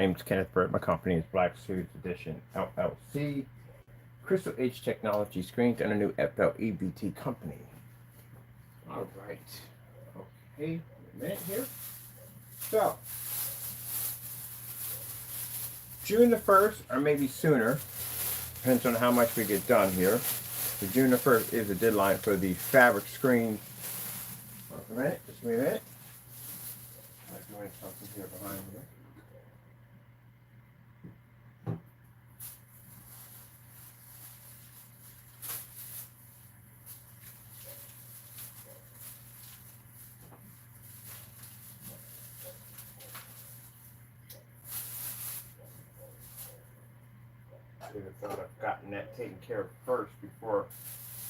Name's Kenneth Bird. My company is Black Series Edition LLC. Crystal Edge Technology screens and a new FLE company. All right. Okay, a minute here. So, June the 1st, or maybe sooner, depends on how much we get done here. So June the 1st is the deadline for the fabric screen. Just a minute, just a minute. I'm doing something here behind here. I would have thought I've gotten that taken care of first before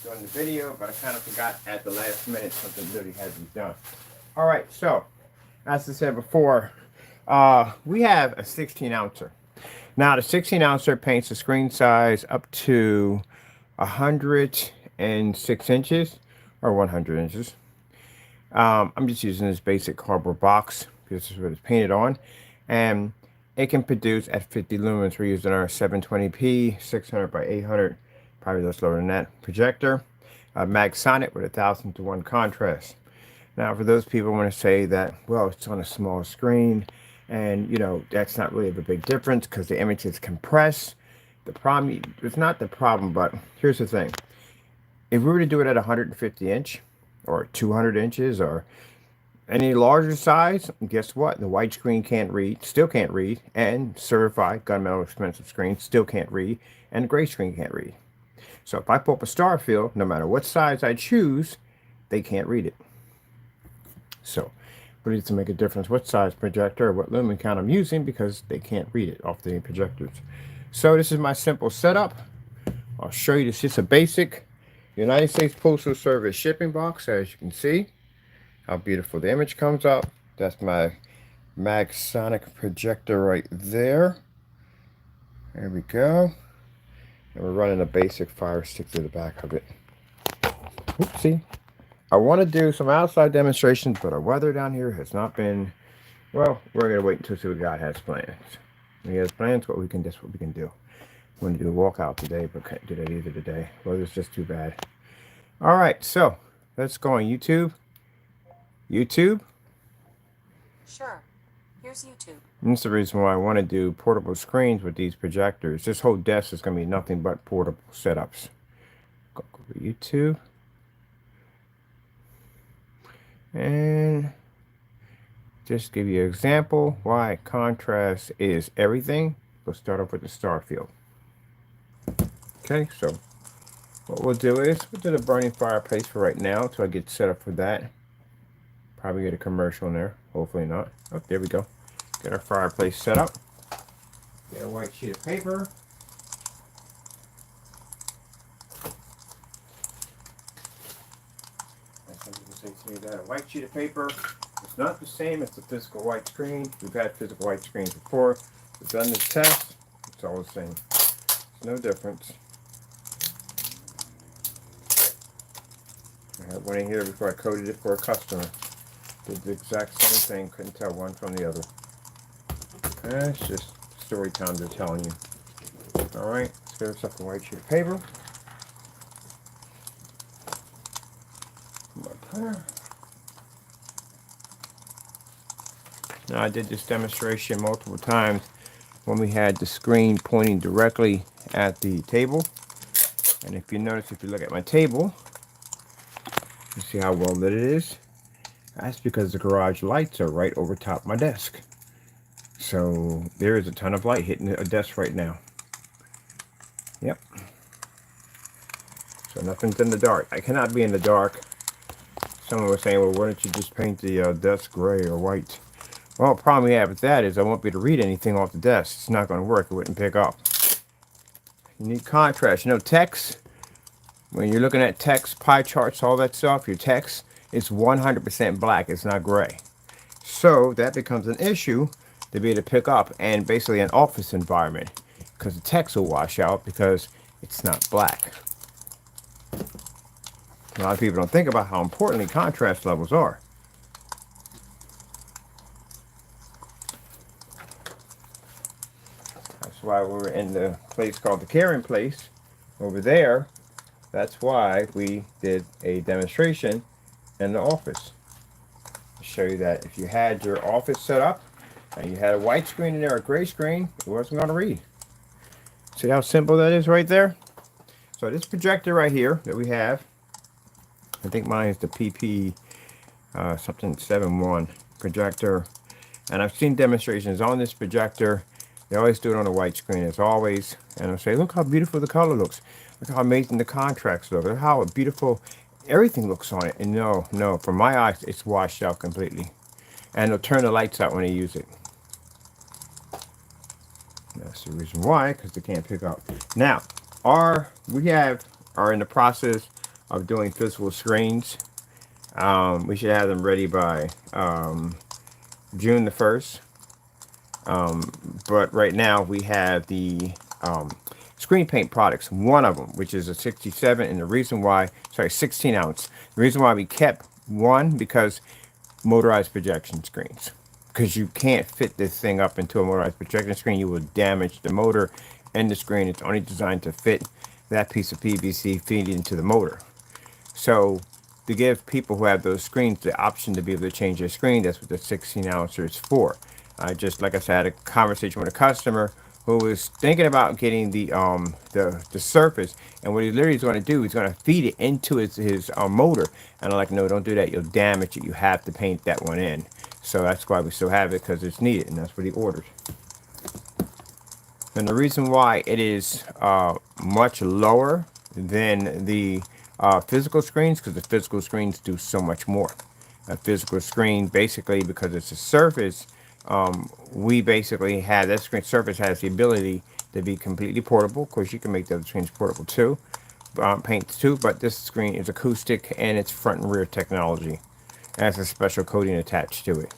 doing the video, but I kind of forgot at the last minute something really had to be done. All right, so as I said before, we have a 16 ouncer. Now the 16 ouncer paints the screen size up to 106 inches or 100 inches. I'm just using this basic cardboard box because this is what it's painted on, and it can produce at 50 lumens. We're using our 720p 600 by 800, probably less lower than that, projector. Mag-Sonic with 1000:1 contrast. Now, for those people who want to say that, well, it's on a small screen, and you know that's not really a big difference because the image is compressed. The problem, it's not the problem, but here's the thing: if we were to do it at 150 inch or 200 inches or any larger size, guess what? The white screen can't read, still can't read, and certified gunmetal expensive screen still can't read, and the gray screen can't read. So if I pull up a star field, no matter what size I choose, they can't read it. So it needs to make a difference what size projector or what lumen count I'm using because they can't read it off the projectors. So this is my simple setup. I'll show you this. It's a basic United States Postal Service shipping box, as you can see. How beautiful the image comes up. That's my Mag-Sonic projector right there. There we go. And we're running a basic fire stick through the back of it. Oopsie. I want to do some outside demonstrations, but our weather down here has not been, well, we're going to wait until see what God has plans. When he has plans, that's what we can do. I'm going to do a walkout today, but can't do that either today. Weather's just too bad. All right, so let's go on YouTube. YouTube? Sure. Here's YouTube. And that's the reason why I want to do portable screens with these projectors. This whole desk is going to be nothing but portable setups. Go to YouTube. And just give you an example why contrast is everything. We'll start off with the star field. Okay, so what we'll do is we'll do the burning fireplace for right now until I get set up for that. Probably get a commercial in there. Hopefully not. Oh, there we go. Get our fireplace set up. Get a white sheet of paper. Some people say to me that a white sheet of paper is not the same as the physical white screen. We've had physical white screens before. We've done this test. It's all the same. There's no difference. I had one in here before I coded it for a customer. Did the exact same thing, couldn't tell one from the other. That's just story time they're telling you. Alright, let's get ourselves a white sheet of paper. Now I did this demonstration multiple times when we had the screen pointing directly at the table. And if you notice, if you look at my table, you see how well lit it is? That's because the garage lights are right over top my desk. So there is a ton of light hitting a desk right now. Yep. So nothing's in the dark. I cannot be in the dark. Someone was saying, well, why don't you just paint the desk gray or white? Well, the problem we have with that is I won't be able to read anything off the desk. It's not going to work. It wouldn't pick up. You need contrast. You know, text, when you're looking at text, pie charts, all that stuff, your text, it's 100% black. It's not gray. So that becomes an issue to be able to pick up and basically an office environment because the text will wash out because it's not black. A lot of people don't think about how importantly contrast levels are. That's why we were in the place called the Caring Place over there. That's why we did a demonstration in the office to show you that if you had your office set up and you had a white screen in there, a gray screen, it wasn't going to read. See how simple that is right there? So this projector right here that we have, I think mine is the PP something 7.1 projector, and I've seen demonstrations on this projector. They always do it on a white screen as always, and I'll say, look how beautiful the color looks, look how amazing the contrast looks, look how beautiful everything looks on it. And no, from my eyes it's washed out completely, and they'll turn the lights out when they use it. That's the reason why, because they can't pick up. Now we are in the process of doing physical screens. We should have them ready by June the 1st. But right now we have the screen paint products, one of them, which is a 67, and the reason why, sorry, 16 ounce. The reason why we kept one, because motorized projection screens. Because you can't fit this thing up into a motorized projection screen, you will damage the motor and the screen. It's only designed to fit that piece of PVC feeding into the motor. So to give people who have those screens the option to be able to change their screen, that's what the 16 ouncer is for. I just, like I said, I had a conversation with a customer who was thinking about getting the Surface, and what he literally is going to do is going to feed it into his motor. And I'm like, no, don't do that. You'll damage it. You have to paint that one in. So that's why we still have it, because it's needed, and that's what he ordered. And the reason why it is much lower than the physical screens, because the physical screens do so much more. A physical screen, basically, because it's a Surface, we basically have that screen. Surface has the ability to be completely portable. Of course, you can make the other screens portable too, paints too, but this screen is acoustic and it's front and rear technology. It has a special coating attached to it.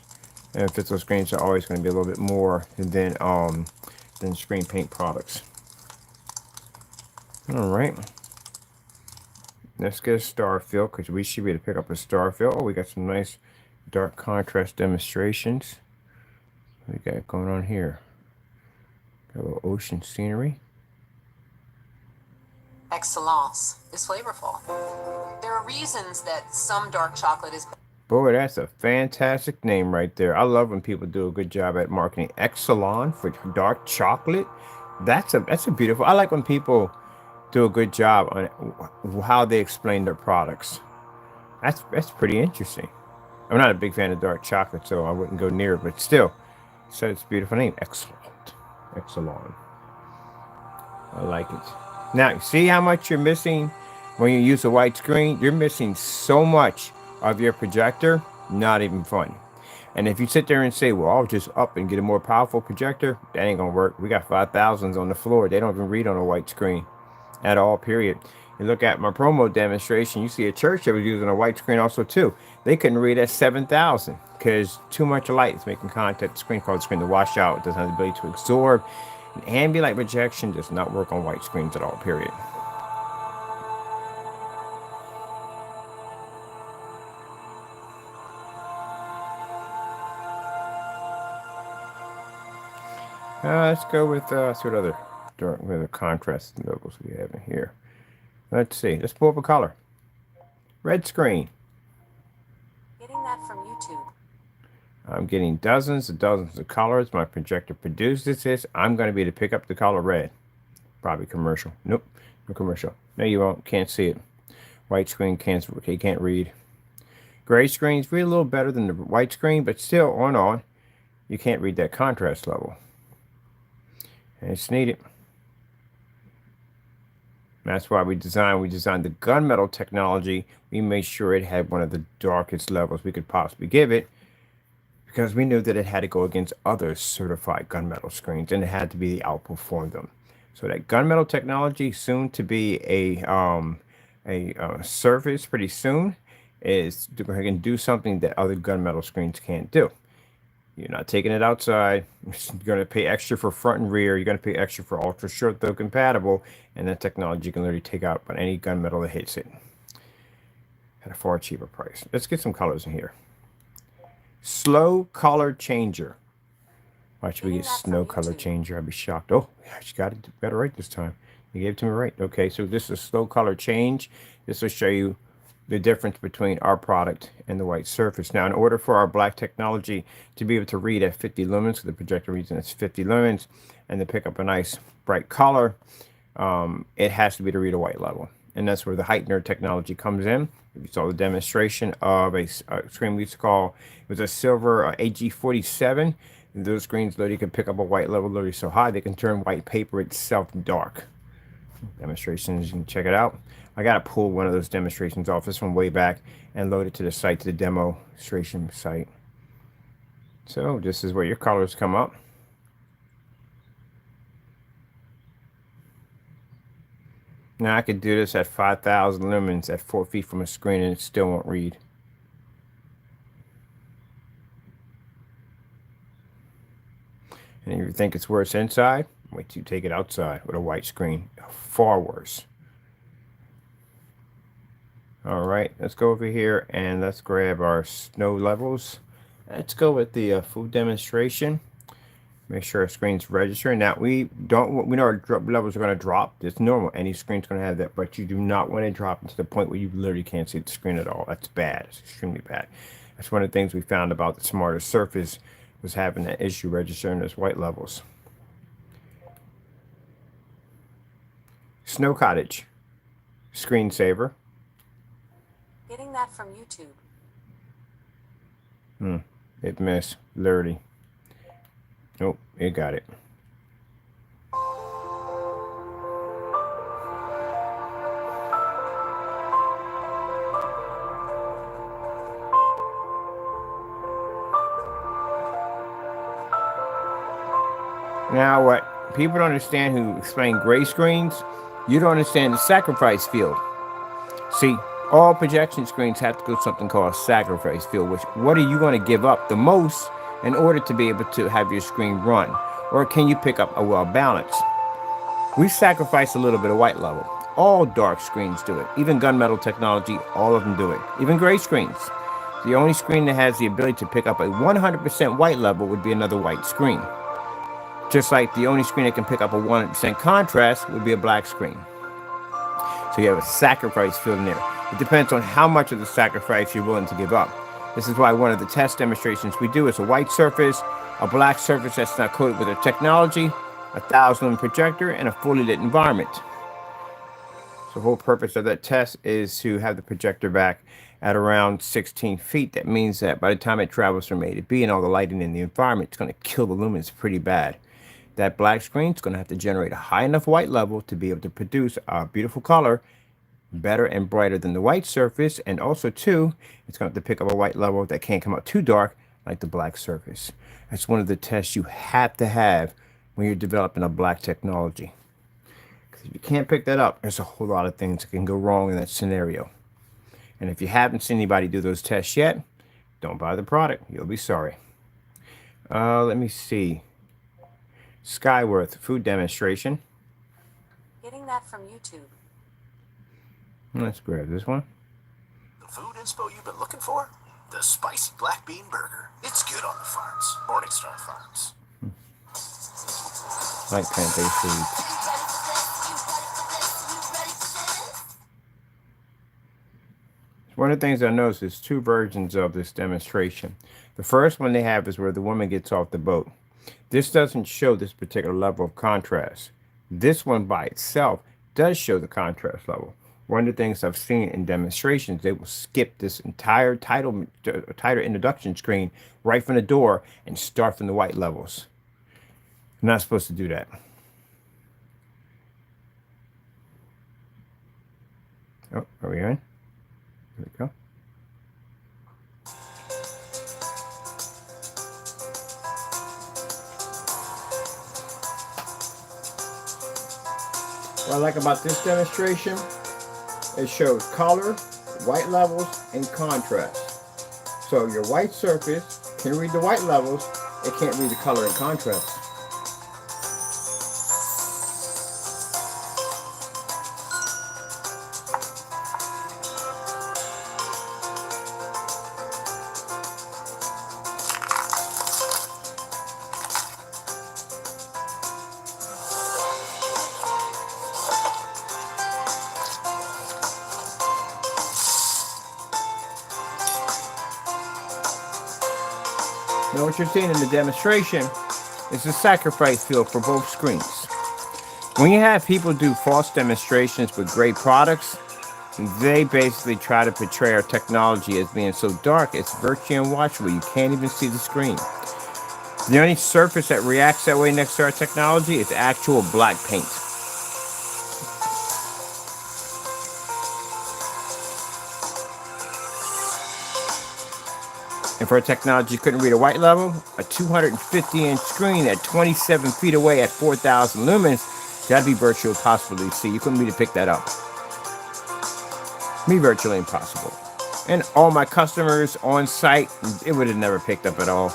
And physical screens are always going to be a little bit more than screen paint products. All right. Let's get a star fill, because we should be able to pick up a star fill. Oh, we got some nice dark contrast demonstrations. What we got going on here? Got a little ocean scenery. Excellence is flavorful. There are reasons that some dark chocolate is... Boy, that's a fantastic name right there. I love when people do a good job at marketing. Excellence for dark chocolate. That's a beautiful. I like when people do a good job on how they explain their products. That's pretty interesting. I'm not a big fan of dark chocolate, so I wouldn't go near it, but still, so it's a beautiful name. Excellent. Excellent. I like it. Now, see how much you're missing when you use a white screen? You're missing so much of your projector. Not even funny. And if you sit there and say, well, I'll just up and get a more powerful projector, that ain't gonna work. We got 5,000s on the floor. They don't even read on a white screen at all, period. You look at my promo demonstration, you see a church that was using a white screen also too. They couldn't read at 7,000 because too much light is making contact. The screen called the screen to wash out. It doesn't have the ability to absorb. An ambient light projection does not work on white screens at all, period. Let's go with see what other contrast logos we have in here. Let's see. Let's pull up a color. Red screen. Getting that from YouTube. I'm getting dozens and dozens of colors. My projector produces this. I'm going to be able to pick up the color red. Probably commercial. Nope. No commercial. No, you won't. Can't see it. White screen can't read. Gray screens read a little better than the white screen, but still on. You can't read that contrast level. And it's needed. That's why we designed the gunmetal technology. We made sure it had one of the darkest levels we could possibly give it, because we knew that it had to go against other certified gunmetal screens, and it had to be outperform them. So that gunmetal technology, soon to be a Surface pretty soon, is going to do something that other gunmetal screens can't do. You're not taking it outside. You're going to pay extra for front and rear. You're going to pay extra for ultra short throw compatible, and that technology you can literally take out on any gunmetal that hits it at a far cheaper price. Let's get some colors in here. Slow color changer. Watch we Getting get that snow from color YouTube. changer. I'd be shocked. Oh, yeah, she got it right this time. You gave it to me right. Okay, so this is slow color change. This will show you the difference between our product and the white surface. Now, in order for our black technology to be able to read at 50 lumens, so the projector reads at 50 lumens, and to pick up a nice bright color, it has to be to read a white level. And that's where the heightener technology comes in. If you saw the demonstration of a screen we used to call, it was a silver AG47. And those screens literally can pick up a white level literally so high they can turn white paper itself dark. Demonstrations, you can check it out. I got to pull one of those demonstrations off, this one way back, and load it to the site, to the demonstration site. So this is where your colors come up. Now I could do this at 5,000 lumens at 4 feet from a screen and it still won't read. And if you think it's worse inside, wait till you take it outside with a white screen. Far worse. All right, let's go over here and let's grab our snow levels. Let's go with the full demonstration. Make sure our screen's registering. Now we know our levels are going to drop. It's normal. Any screen's going to have that, but you do not want to drop to the point where you literally can't see the screen at all. That's bad. It's extremely bad. That's one of the things we found about the smarter Surface, was having that issue registering those white levels. Snow Cottage, screensaver. Getting that from YouTube. It missed, literally. Nope, it got it. Now, what people don't understand who explain gray screens, you don't understand the sacrifice field. See, all projection screens have to go something called a sacrifice field, which what are you going to give up the most in order to be able to have your screen run? Or can you pick up a well balance? We sacrifice a little bit of white level. All dark screens do it. Even gunmetal technology, all of them do it. Even gray screens. The only screen that has the ability to pick up a 100% white level would be another white screen. Just like the only screen that can pick up a 100% contrast would be a black screen. So you have a sacrifice field in there. It depends on how much of the sacrifice you're willing to give up. This is why one of the test demonstrations we do is a white surface, a black surface that's not coated with a technology, a 1,000 lumen projector, and a fully lit environment. So the whole purpose of that test is to have the projector back at around 16 feet. That means that by the time it travels from A to B and all the lighting in the environment, it's going to kill the lumens pretty bad. That black screen is going to have to generate a high enough white level to be able to produce a beautiful color, better and brighter than the white surface. And also, too, it's going to have to pick up a white level that can't come out too dark like the black surface. That's one of the tests you have to have when you're developing a black technology. Because if you can't pick that up, there's a whole lot of things that can go wrong in that scenario. And if you haven't seen anybody do those tests yet, don't buy the product. You'll be sorry. Let me see. Skyworth food demonstration. Getting that from YouTube. Let's grab this one. The food inspo you've been looking for? The spicy black bean burger. It's good on the farms. Morningstar Farms. Light plant-based food. One of the things I noticed is two versions of this demonstration. The first one they have is where the woman gets off the boat. This doesn't show this particular level of contrast. This one by itself does show the contrast level. One of the things I've seen in demonstrations, they will skip this entire title introduction screen right from the door and start from the white levels. I'm not supposed to do that. Oh, are we in? There we go. What I like about this demonstration, it shows color, white levels, and contrast. So your white surface can read the white levels, it can't read the color and contrast. Now what you're seeing in the demonstration is the sacrifice field for both screens. When you have people do false demonstrations with great products, they basically try to portray our technology as being so dark it's virtually unwatchable. You can't even see the screen. The only surface that reacts that way next to our technology is actual black paint. If our technology couldn't read a white level, a 250-inch screen at 27 feet away at 4,000 lumens, that'd be virtually impossible to see. You couldn't even pick that up. Me, virtually impossible. And all my customers on site, it would have never picked up at all.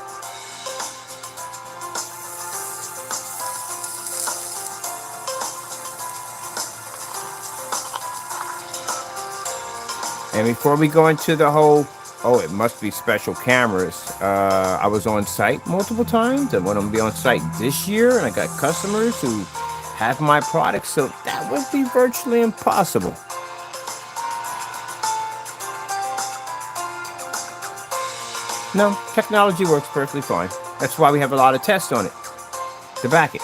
And before we go into the whole, oh, it must be special cameras, I was on site multiple times. I want to be on site this year, and I got customers who have my products, so that would be virtually impossible. No, technology works perfectly fine. That's why we have a lot of tests on it to back it.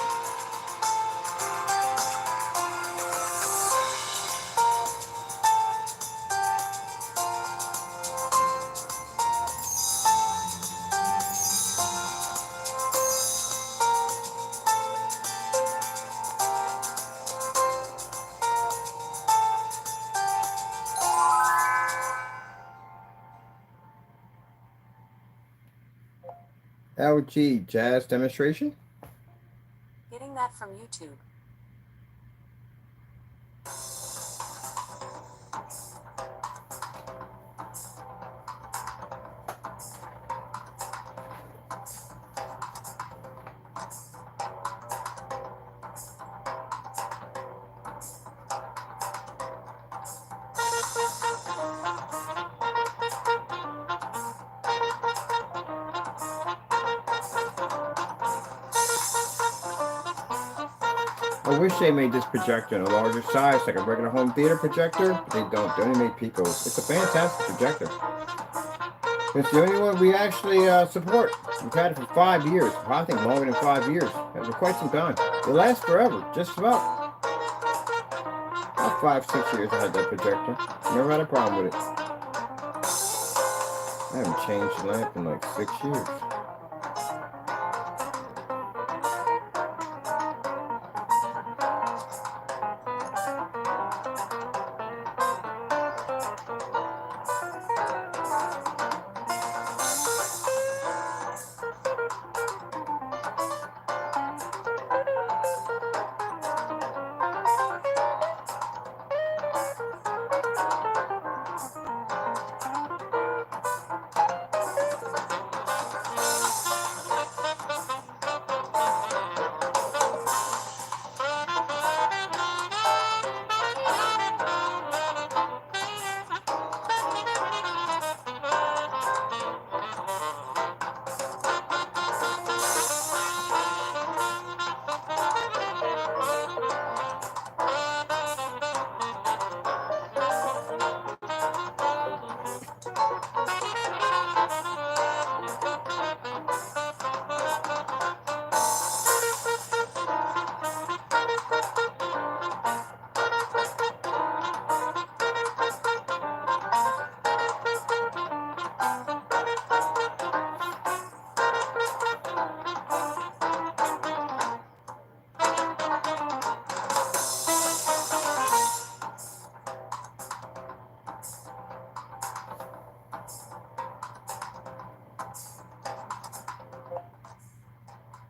LG Jazz demonstration. Getting that from YouTube. I wish they made this projector in a larger size, like a regular home theater projector, but they don't. They only make picos. It's a fantastic projector. It's the only one we actually support. We've had it for 5 years. I think longer than 5 years. For quite some time. It lasts forever. Just about 5, 6 years I had that projector. Never had a problem with it. I haven't changed the lamp in like 6 years.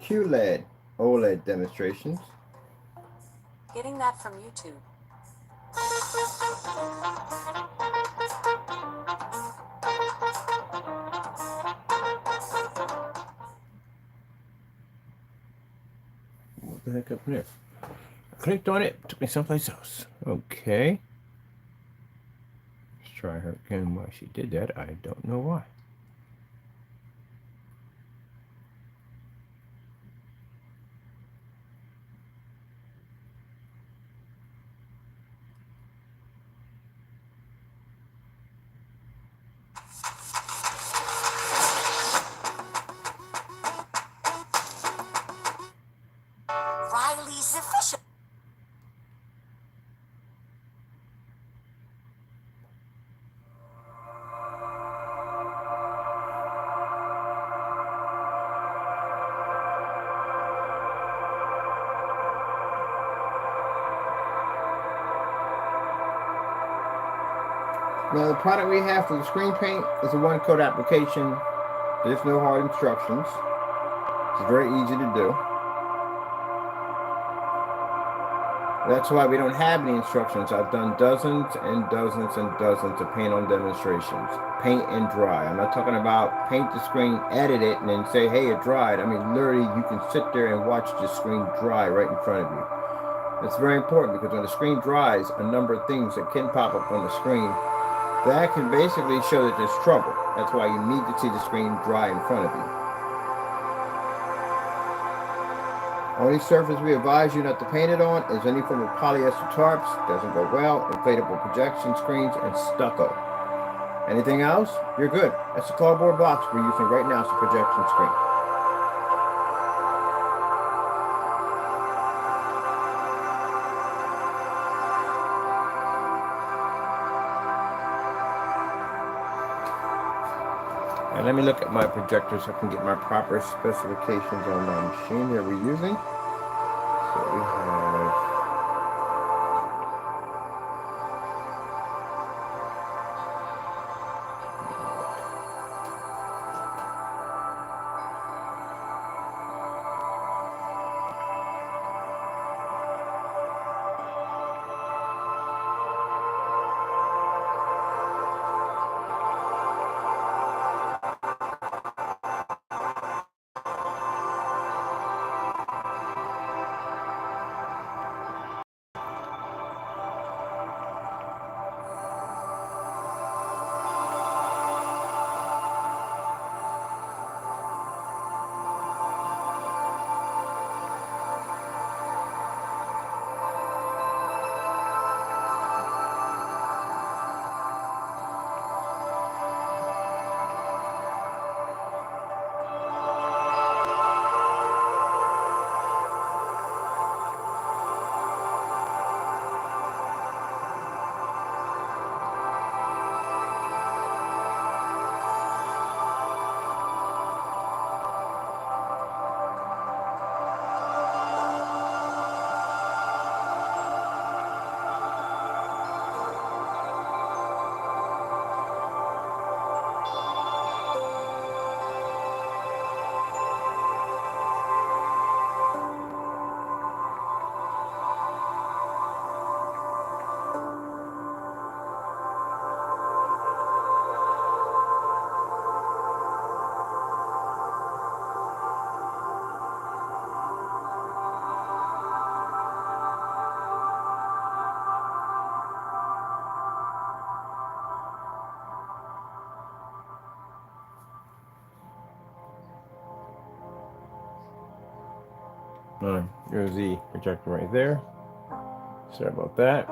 QLED OLED demonstrations. Getting that from YouTube. What the heck up there? I clicked on it, took me someplace else. Okay. Let's try her again. Why she did that, I don't know why. highly sufficient. Now the product we have for the screen paint is a one-coat application. There's no hard instructions. It's very easy to do. That's why we don't have any instructions. I've done dozens and dozens and dozens of paint on demonstrations. Paint and dry. I'm not talking about paint the screen, edit it, and then say, hey, it dried. I mean, literally, you can sit there and watch the screen dry right in front of you. It's very important because when the screen dries, a number of things that can pop up on the screen that can basically show that there's trouble. That's why you need to see the screen dry in front of you. Only surface we advise you not to paint it on is any form of polyester tarps, doesn't go well, inflatable projection screens, and stucco. Anything else, you're good. That's the cardboard box we're using right now as a projection screen. And let me look at my projector so I can get my proper specifications on my machine that we're using. So we have here's the projector right there. Sorry about that.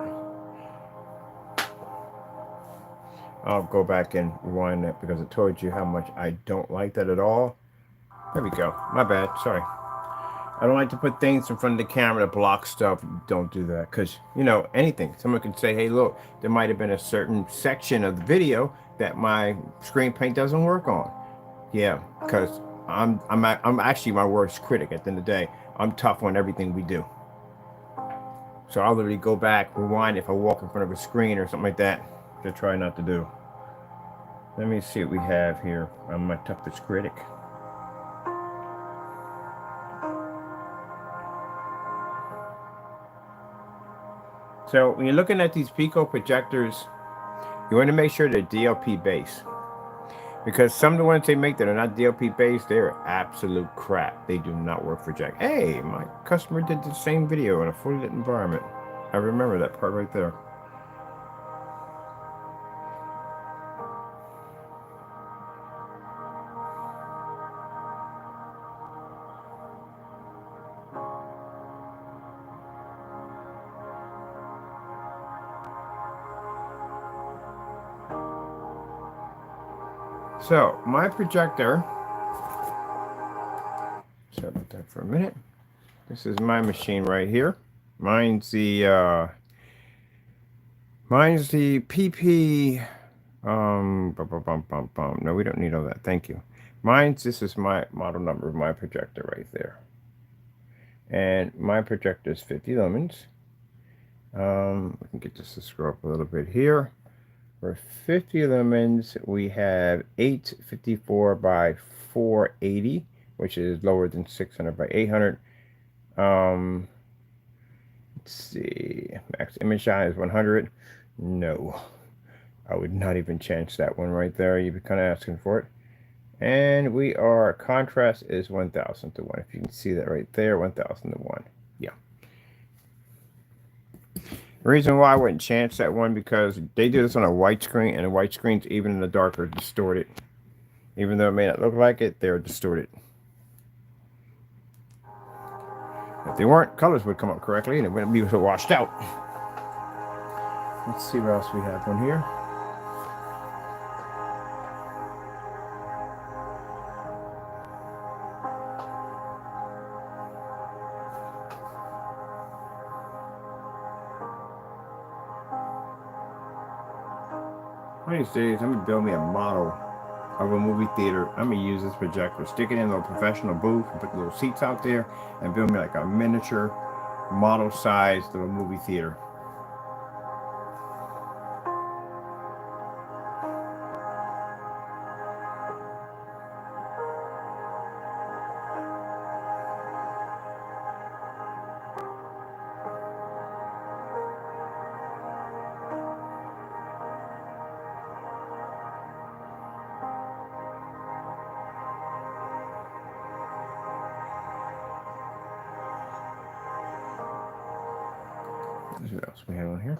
I'll go back and rewind that because I told you how much I don't like that at all. There we go. My bad. Sorry. I don't like to put things in front of the camera to block stuff. Don't do that because, you know, anything. Someone can say, hey, look, there might have been a certain section of the video that my screen paint doesn't work on. Yeah, because I'm actually my worst critic at the end of the day. I'm tough on everything we do. So I'll literally go back, rewind if I walk in front of a screen or something like that to try not to do. Let me see what we have here. I'm my toughest critic. So when you're looking at these Pico projectors, you want to make sure they're DLP based. Because some of the ones they make that are not DLP based, they're absolute crap. They do not work for jack. Hey, my customer did the same video in a fully lit environment. I remember that part right there. So my projector, sorry about that for a minute. This is my machine right here. Mine's the PP. No, we don't need all that. Thank you. This is my model number of my projector right there. And my projector is 50 lumens. We can get this to scroll up a little bit here. For 50 lumens, we have 854 by 480, which is lower than 600 by 800. Let's see, max image size is 100. No, I would not even chance that one right there. You'd be kind of asking for it. And contrast is 1000 to 1. If you can see that right there, 1000 to 1. Yeah. The reason why I wouldn't chance that one, because they do this on a white screen, and the white screens, even in the dark, are distorted. Even though it may not look like it, they're distorted. If they weren't, colors would come up correctly and it wouldn't be so washed out. Let's see what else we have on here. One of these days, I'm going to build me a model of a movie theater. I'm going to use this projector, stick it in a little professional booth, and put the little seats out there, and build me like a miniature model size of a movie theater. What else we have on here?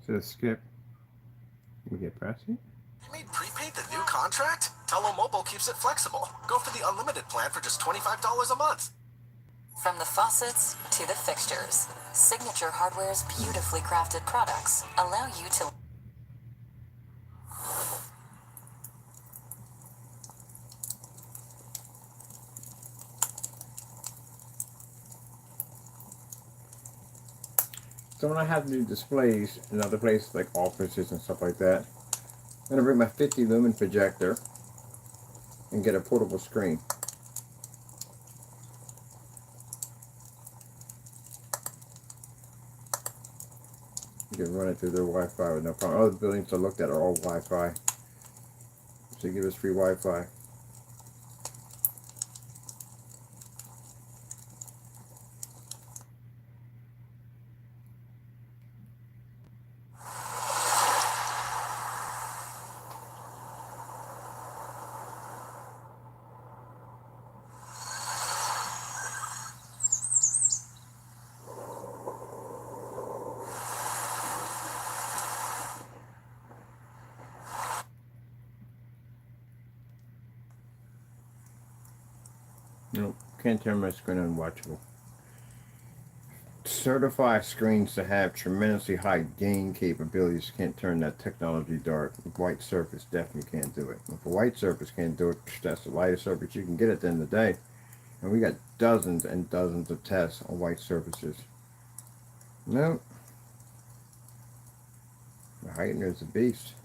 So skip. We get past it. You made prepaid the new contract? Mobile keeps it flexible. Go for the unlimited plan for just $25 a month. From the faucets to the fixtures, Signature Hardware's beautifully crafted products allow you to... So when I have to do displays in other places like offices and stuff like that, I'm going to bring my 50 lumen projector and get a portable screen. You can run it through their Wi-Fi with no problem. All the buildings I looked at are all Wi-Fi. So give us free Wi-Fi. Nope, can't turn my screen unwatchable. Certified screens to have tremendously high gain capabilities can't turn that technology dark. White surface definitely can't do it. If a white surface can't do it, that's the lightest surface you can get at the end of the day. And we got dozens and dozens of tests on white surfaces. Nope. The heightener is a beast.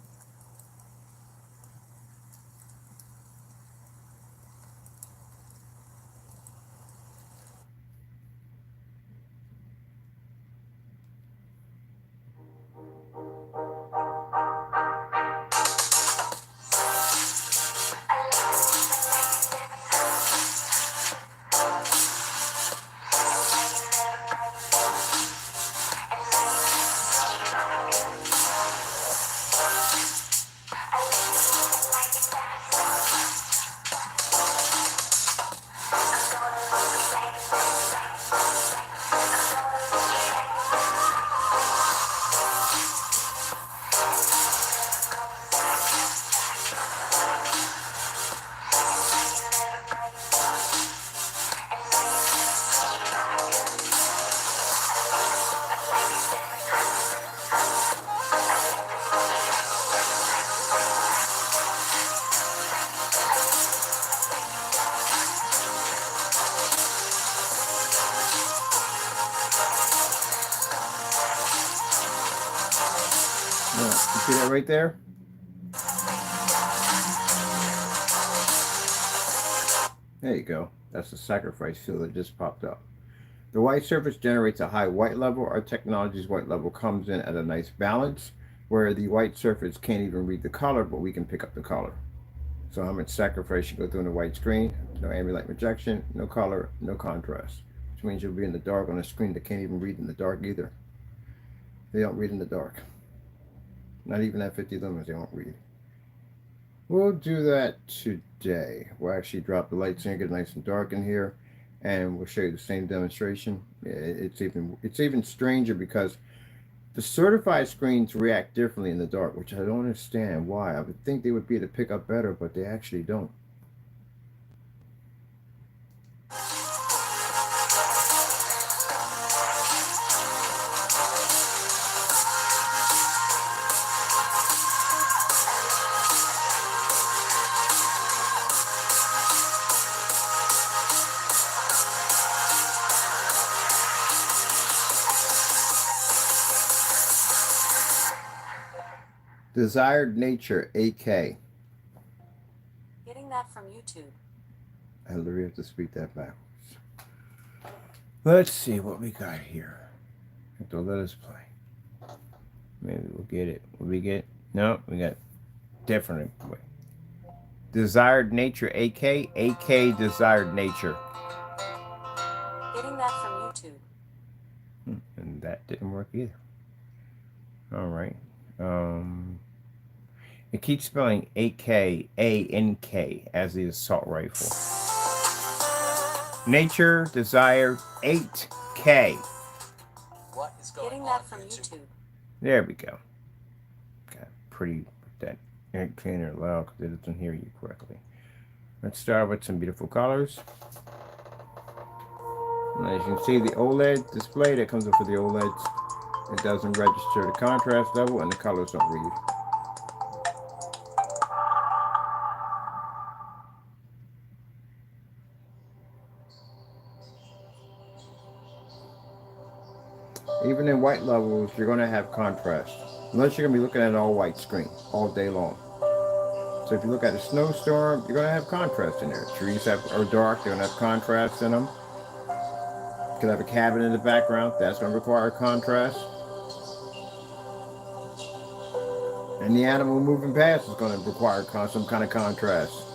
that right there? There you go. That's the sacrifice field that just popped up. The white surface generates a high white level. Our technology's white level comes in at a nice balance where the white surface can't even read the color, but we can pick up the color. So how much sacrifice you go through in the white screen? No ambient light rejection, no color, no contrast. Which means you'll be in the dark on a screen that can't even read in the dark either. They don't read in the dark. Not even at 50 lumens, they won't read. We'll do that today. We'll actually drop the lights in, get it nice and dark in here, and we'll show you the same demonstration. It's even stranger because the certified screens react differently in the dark, which I don't understand why. I would think they would be able to pick up better, but they actually don't. Desired Nature, AK. Getting that from YouTube. I literally have to speak that backwards. Let's see what we got here. Have to let us play. Maybe we'll get it. Will we get? No, we got different. Desired Nature, AK. AK Desired Nature. Getting that from YouTube. And that didn't work either. All right. It keeps spelling AK, A-N-K as the assault rifle. Nature Desire 8K. What is going Getting on that from YouTube? YouTube. There we go. Got pretty that cleaner loud because it doesn't hear you correctly. Let's start with some beautiful colors. And as you can see, the OLED display that comes up with the OLEDs, it doesn't register the contrast level and the colors don't read. Even in white levels, you're going to have contrast. Unless you're going to be looking at an all-white screen all day long. So if you look at a snowstorm, you're going to have contrast in there. Trees are dark, they're going to have contrast in them. You could have a cabin in the background, that's going to require contrast. And the animal moving past is going to require some kind of contrast.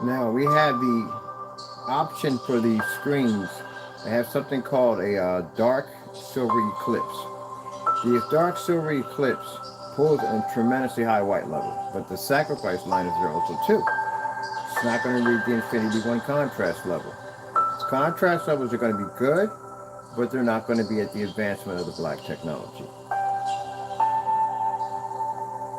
Now we have the option for these screens. They have something called a dark silver eclipse. The dark silver eclipse pulls a tremendously high white level, but the sacrifice line is there also too. It's not going to read the Infinity 1 contrast level. Its contrast levels are going to be good, but they're not going to be at the advancement of the black technology.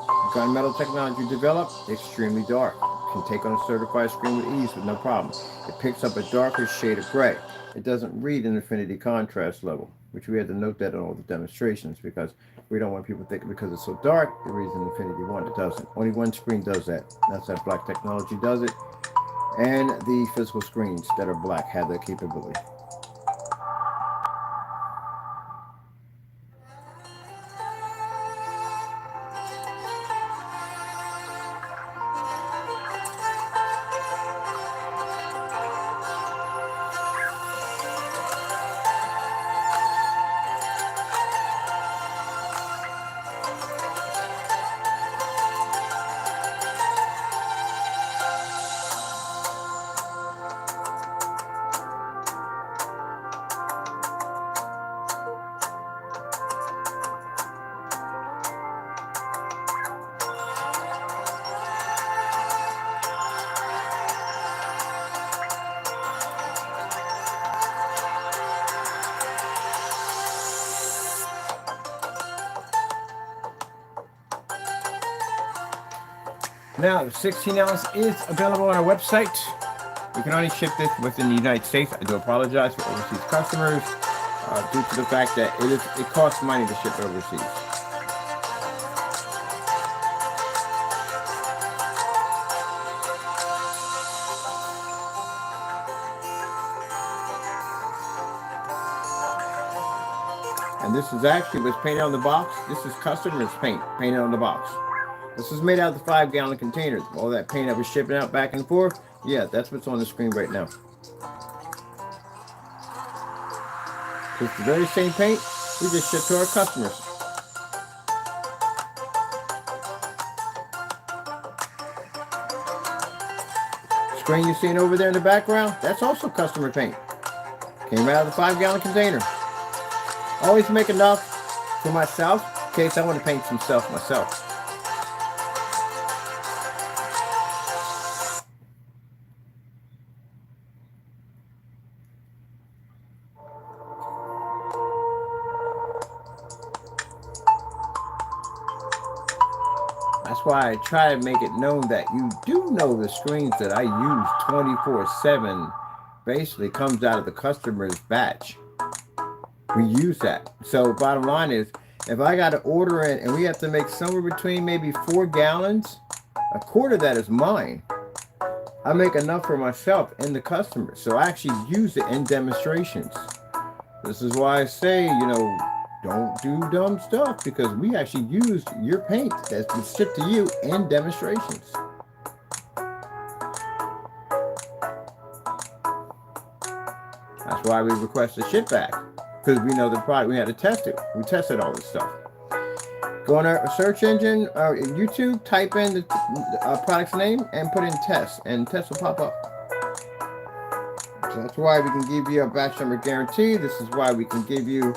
The gunmetal technology developed, extremely dark. Can take on a certified screen with ease with no problem. It picks up a darker shade of gray. It doesn't read an infinity contrast level, which we had to note that in all the demonstrations because we don't want people thinking because it's so dark, it reads an Infinity 1. It doesn't. Only one screen does that. That's that black technology does it. And the physical screens that are black have that capability. Now, the 16 ounce is available on our website. We can only ship this within the United States. I do apologize for overseas customers due to the fact that it costs money to ship overseas. And this is actually what's painted on the box. This is customer's paint painted on the box. This is made out of the 5-gallon containers. All that paint that we're shipping out back and forth, yeah, that's what's on the screen right now. So it's the very same paint we just ship to our customers. Screen you're seeing over there in the background, that's also customer paint. Came out of the 5-gallon container. Always make enough for myself in case I want to paint some stuff myself. That's why I try to make it known that you do know the screens that I use 24/7 basically comes out of the customer's batch. We use that. So bottom line is, if I got to order it and we have to make somewhere between maybe 4 gallons, a quarter of that is mine. I make enough for myself and the customer. So I actually use it in demonstrations. This is why I say, don't do dumb stuff, because we actually used your paint that's been shipped to you in demonstrations. That's why we request a ship back, because we know the product. We had to test it. We tested all this stuff. Go on our search engine, YouTube, type in the product's name and put in test, and test will pop up. So that's why we can give you a batch number guarantee. This is why we can give you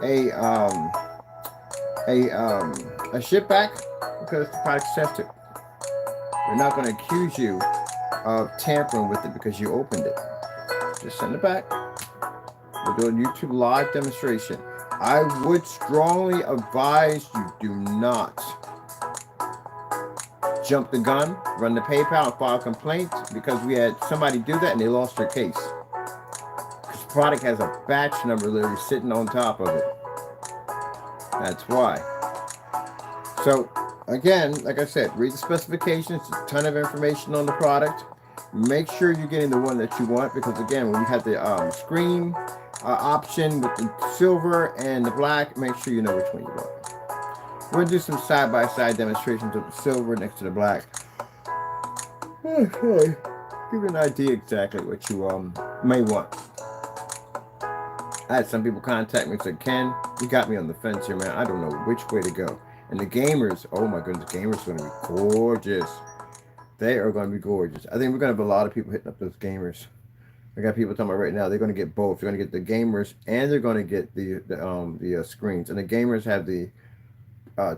a ship back, because the product's tested. We're not going to accuse you of tampering with it because you opened it. Just send it back. We're doing YouTube live demonstration. I would strongly advise you do not jump the gun, run the PayPal and file a complaint, because we had somebody do that and they lost their case. This product has a batch number literally sitting on top of it. That's why. So again, like I said, read the specifications, a ton of information on the product. Make sure you're getting the one that you want, because again, when you have the screen option with the silver and the black, make sure you know which one you want. We'll do some side-by-side demonstrations of the silver next to the black. Okay, give you an idea exactly what you may want. I had some people contact me and said, Ken, you got me on the fence here, man. I don't know which way to go. And the gamers, oh my goodness, the gamers are going to be gorgeous. They are going to be gorgeous. I think we're going to have a lot of people hitting up those gamers. I got people talking about right now, they're going to get both. They're going to get the gamers and they're going to get the screens. And the gamers have the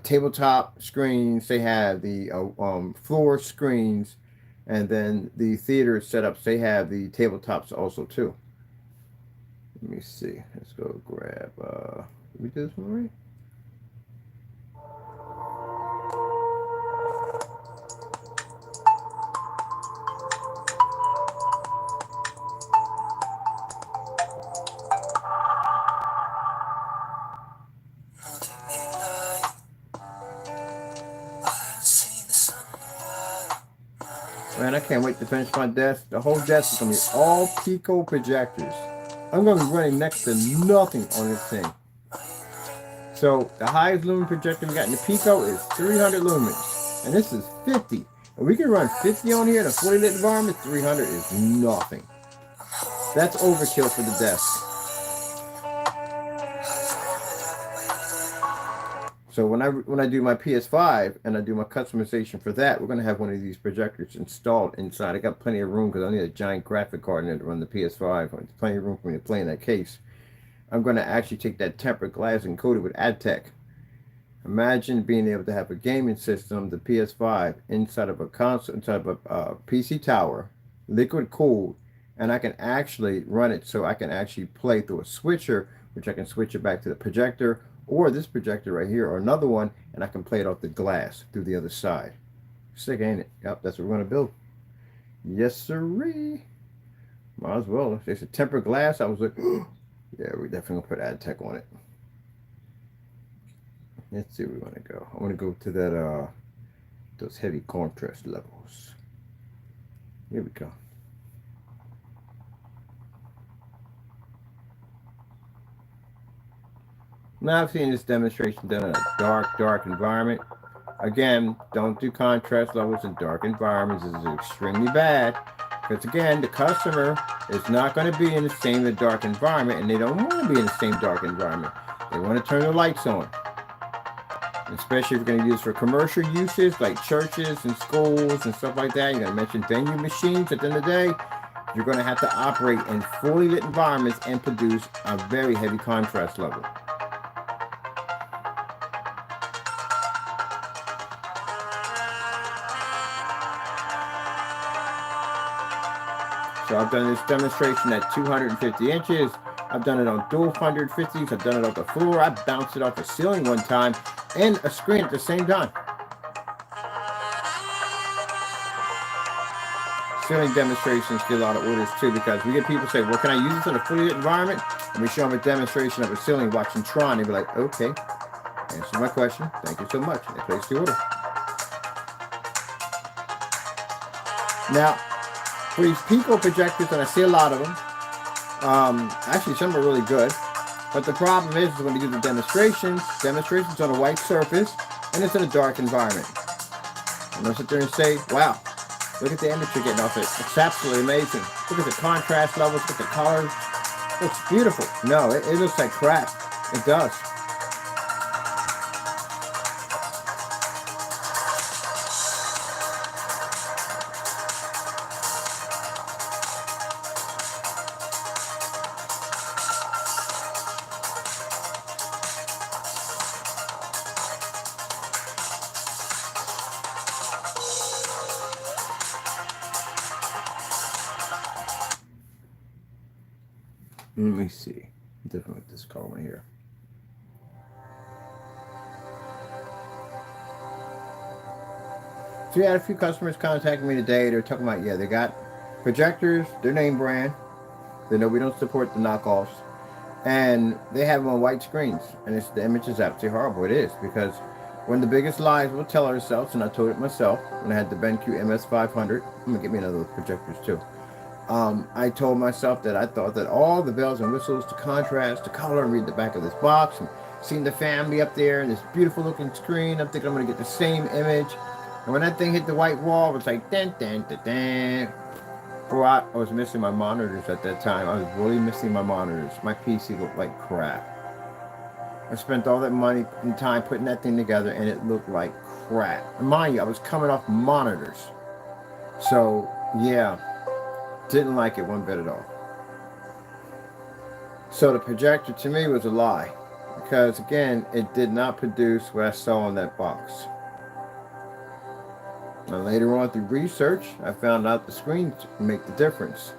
tabletop screens. They have the floor screens. And then the theater setups, they have the tabletops also too. Let me see. Let's go grab. Did we do this one right? Man, I can't wait to finish my desk. The whole desk is going to be all Pico projectors. I'm going to be running next to nothing on this thing. So the highest lumen projector we got in the Pico is 300 lumens. And this is 50. And we can run 50 on here in a fully lit environment. 300 is nothing. That's overkill for the desk. So when I do my PS5 and I do my customization for that, we're going to have one of these projectors installed inside. I got plenty of room because I need a giant graphic card in there to run the PS5. There's plenty of room for me to play in that case. I'm going to actually take that tempered glass and coat it with AdTech. Imagine being able to have a gaming system, the PS5, inside of a console, inside of a PC tower, liquid cooled, and I can actually run it so I can actually play through a switcher, which I can switch it back to the projector, or this projector right here, or another one, and I can play it off the glass through the other side. Sick, ain't it? Yep, that's what we're gonna build. Yes, sirree. Might as well. If it's a tempered glass, I was like, yeah, we're definitely gonna put Adtech on it. Let's see where we want to go. I want to go to that those heavy contrast levels. Here we go. Now I've seen this demonstration done in a dark environment. Again, don't do contrast levels in dark environments. This is extremely bad. Because again, the customer is not going to be in the same dark environment, and they don't want to be in the same dark environment. They want to turn the lights on. Especially if you're going to use for commercial uses like churches and schools and stuff like that. You're going to mention venue machines. At the end of the day, you're going to have to operate in fully lit environments and produce a very heavy contrast level. So I've done this demonstration at 250 inches. I've done it on dual 150s. I've done it off the floor. I bounced it off the ceiling one time and a screen at the same time. Ceiling demonstrations get a lot of orders too, because we get people say, well, can I use this in a fully lit environment? And we show them a demonstration of a ceiling watching Tron. They'd be like, okay, answer my question. Thank you so much. And they place the order. Now, for these Pico projectors, and I see a lot of them, actually some are really good, but the problem is when you do the demonstrations on a white surface, and it's in a dark environment. And they'll sit there and say, wow, look at the image you're getting off it. It's absolutely amazing. Look at the contrast levels, look at the colors. It looks beautiful. No, it looks like crap. It does. Let me see. Different with this color here. So we had a few customers contacting me today. They're talking about, yeah, they got projectors, their name brand. They know we don't support the knockoffs. And they have them on white screens. And the image is absolutely horrible. It is, because one of the biggest lies we'll tell ourselves, and I told it myself when I had the BenQ MS500. I'm going to get me another projectors too. I told myself that I thought that all the bells and whistles, the contrast, the color, and read the back of this box, and seeing the family up there and this beautiful looking screen, I'm thinking I'm going to get the same image. And when that thing hit the white wall, it was like, dun, dun, dun, dun. Boy, I was missing my monitors at that time. I was really missing my monitors. My PC looked like crap. I spent all that money and time putting that thing together, and it looked like crap. And mind you, I was coming off monitors. So, yeah. Didn't like it one bit at all. So the projector to me was a lie, because again, it did not produce what I saw in that box. And later on through research, I found out the screens make the difference.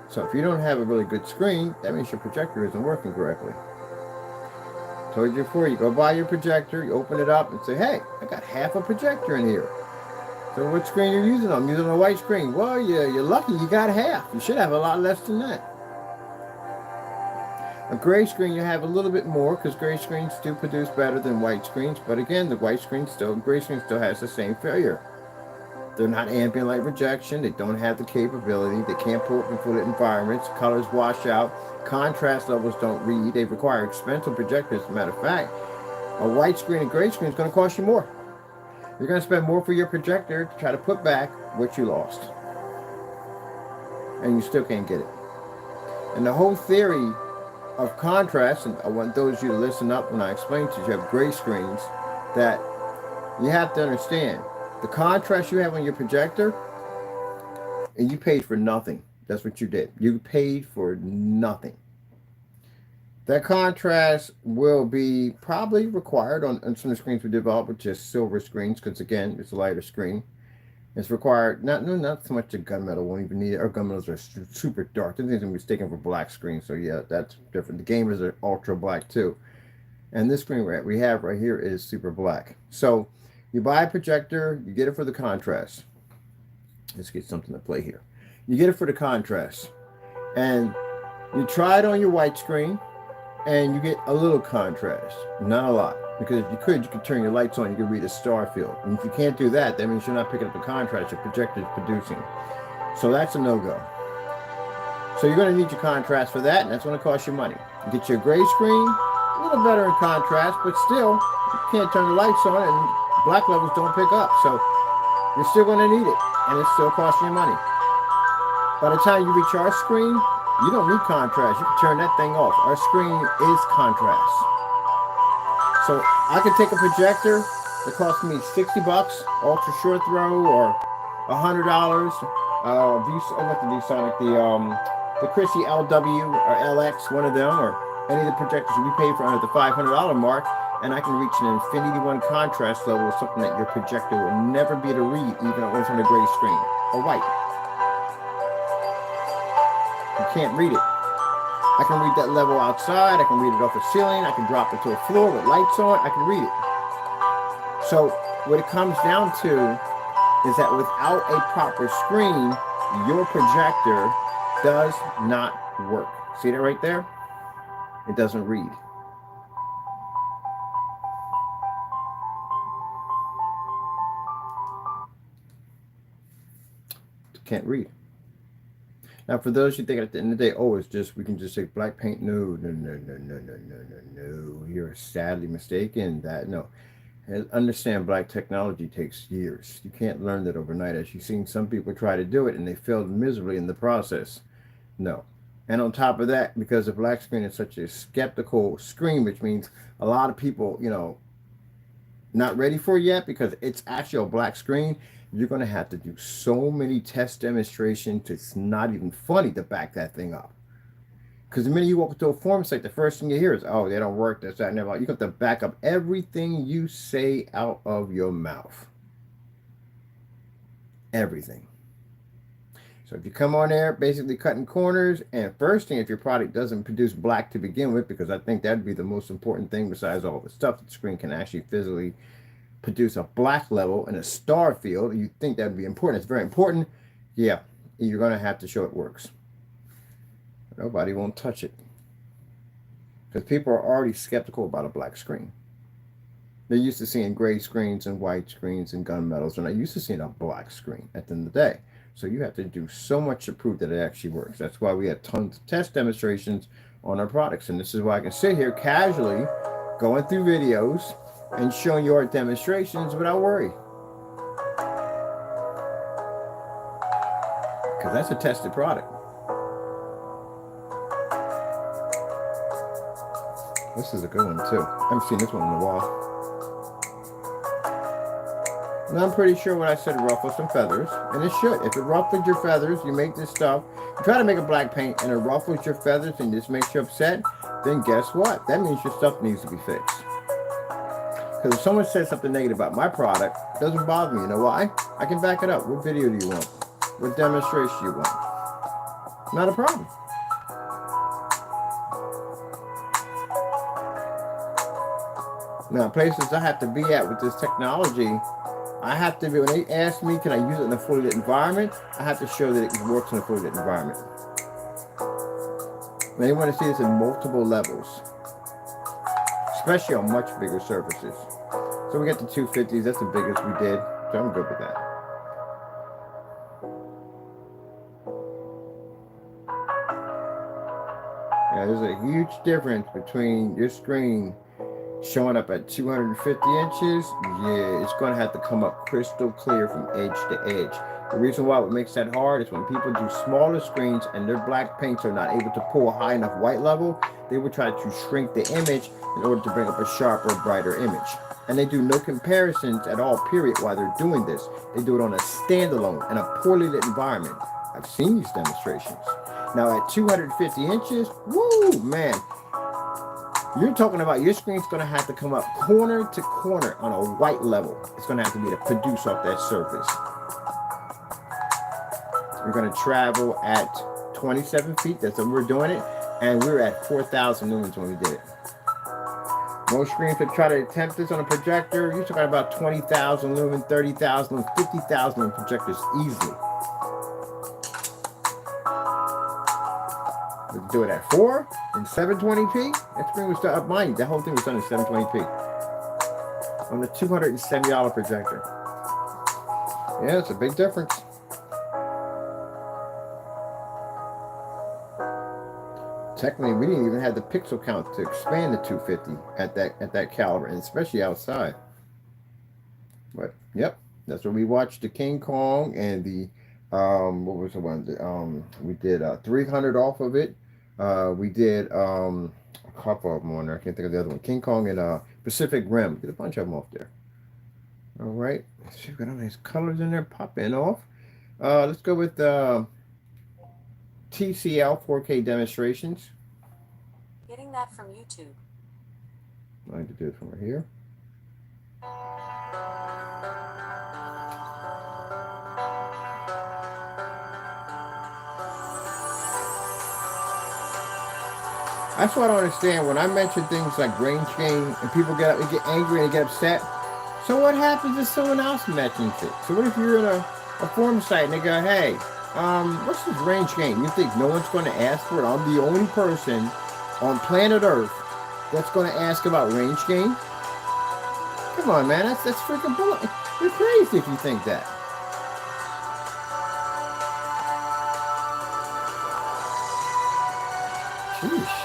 So if you don't have a really good screen, that means your projector isn't working correctly. Told you before, you go buy your projector, you open it up and say, hey, I got half a projector in here. So what screen are you using? I'm using a white screen. Well, yeah, you're lucky you got half. You should have a lot less than that. A gray screen, you have a little bit more, because gray screens do produce better than white screens. But again, the gray screen still has the same failure. They're not ambient light rejection. They don't have the capability. They can't pull up in full lit environments. Colors wash out. Contrast levels don't read. They require expensive projectors. As a matter of fact, a white screen and gray screen is going to cost you more. You're going to spend more for your projector to try to put back what you lost. And you still can't get it. And the whole theory of contrast, and I want those of you to listen up when I explain to you, you have gray screens, that you have to understand. The contrast you have on your projector, and you paid for nothing. That's what you did. You paid for nothing. That contrast will be probably required on some of the screens we develop with just silver screens, because again, it's a lighter screen. It's required, not so much the gunmetal won't even need it. Our gunmetals are super dark. These things are mistaken for black screens, so yeah, that's different. The gamers are ultra black too. And this screen we have right here is super black. So You buy a projector, you get it for the contrast. Let's get something to play here. You get it for the contrast. And you try it on your white screen, and you get a little contrast, not a lot. Because if you could turn your lights on, you could read a star field. And if you can't do that, that means you're not picking up the contrast your projector is producing. So that's a no-go. So you're going to need your contrast for that, and that's going to cost you money. You get your gray screen, a little better in contrast, but still, you can't turn the lights on, and black levels don't pick up. So you're still going to need it, and it's still costing you money. By the time you reach our screen, you don't need contrast. You can turn that thing off. Our screen is contrast. So I could take a projector that cost me $60, ultra short throw, or $100. What the VSonic, the Chrissy LW or LX, one of them, or any of the projectors we pay for under the $500 mark, and I can reach an Infinity 1 contrast level of something that your projector will never be able to read, even if it's on a gray screen or white. You can't read it. I can read that level outside. I can read it off the ceiling. I can drop it to a floor with lights on. I can read it. So what it comes down to is that without a proper screen, your projector does not work. See that right there? It doesn't read. It can't read. Now, for those who think at the end of the day, oh, it's just, we can just take black paint. No. You're sadly mistaken. No. And understand, black technology takes years. You can't learn that overnight. As you've seen some people try to do it, and they failed miserably in the process. No. And on top of that, because the black screen is such a skeptical screen, which means a lot of people, not ready for it yet, because it's actually a black screen, you're going to have to do so many test demonstrations, it's not even funny to back that thing up. Because the minute you walk into a form site, the first thing you hear is, oh, they don't work, this, that, and everything. You have to back up everything you say out of your mouth. Everything. So if you come on there, basically cutting corners, and first thing, if your product doesn't produce black to begin with, because I think that'd be the most important thing besides all the stuff, that the screen can actually physically produce a black level in a star field. You think that would be important. It's very important. Yeah, you're going to have to show it works. Nobody won't touch it, because people are already skeptical about a black screen. They're used to seeing gray screens and white screens and gunmetals. They're not used to seeing a black screen at the end of the day. So you have to do so much to prove that it actually works. That's why we have tons of test demonstrations on our products. And this is why I can sit here casually going through videos and showing you our demonstrations without worry. Because that's a tested product. This is a good one too. I haven't seen this one in a while. And I'm pretty sure when I said ruffle some feathers, and it should. If it ruffles your feathers, you make this stuff, you try to make a black paint and it ruffles your feathers and just makes you upset, then guess what? That means your stuff needs to be fixed. Because if someone says something negative about my product, it doesn't bother me. You know why? I can back it up. What video do you want? What demonstration do you want? Not a problem. Now, places I have to be at with this technology, I have to be, when they ask me, can I use it in a fully lit environment? I have to show that it works in a fully lit environment. And they want to see this in multiple levels, especially on much bigger surfaces. So we got the 250s, that's the biggest we did. So I'm good with that. Yeah, there's a huge difference between your screen showing up at 250 inches. Yeah, it's going to have to come up crystal clear from edge to edge. The reason why it makes that hard is when people do smaller screens and their black paints are not able to pull a high enough white level, they will try to shrink the image in order to bring up a sharper, brighter image. And they do no comparisons at all, period, while they're doing this. They do it on a standalone in a poorly lit environment. I've seen these demonstrations. Now at 250 inches, woo, man, you're talking about your screen's going to have to come up corner to corner on a white level. It's going to have to be to produce off that surface. We're going to travel at 27 feet. That's when we're doing it. And we were at 4,000 lumens when we did it. Most screens that try to attempt this on a projector, you're talking about 20,000 lumen, 30,000, 50,000 lumen projectors easily. We can do it at 4 and 720p. That screen was up mine. That whole thing was done in 720p on a $270 projector. Yeah, it's a big difference. Technically, we didn't even have the pixel count to expand the 250 at that caliber, and especially outside. But yep, that's where we watched the King Kong and the what was the one? We did 300 off of it. We did a couple of them on there. I can't think of the other one. King Kong and Pacific Rim. Did a bunch of them off there. All right, let's see, we've got all these colors in there popping off. Let's go with TCL 4K demonstrations. Getting that from YouTube. I like to do it from right here. That's what I don't understand when I mention things like range gain and people get angry and get upset. So what happens if someone else mentions it? So what if you're in a forum site and they go, hey, what's this range gain? You think no one's going to ask for it? I'm the only person on planet Earth that's going to ask about range gain? Come on, man. That's freaking bullshit. You're crazy if you think that. Sheesh.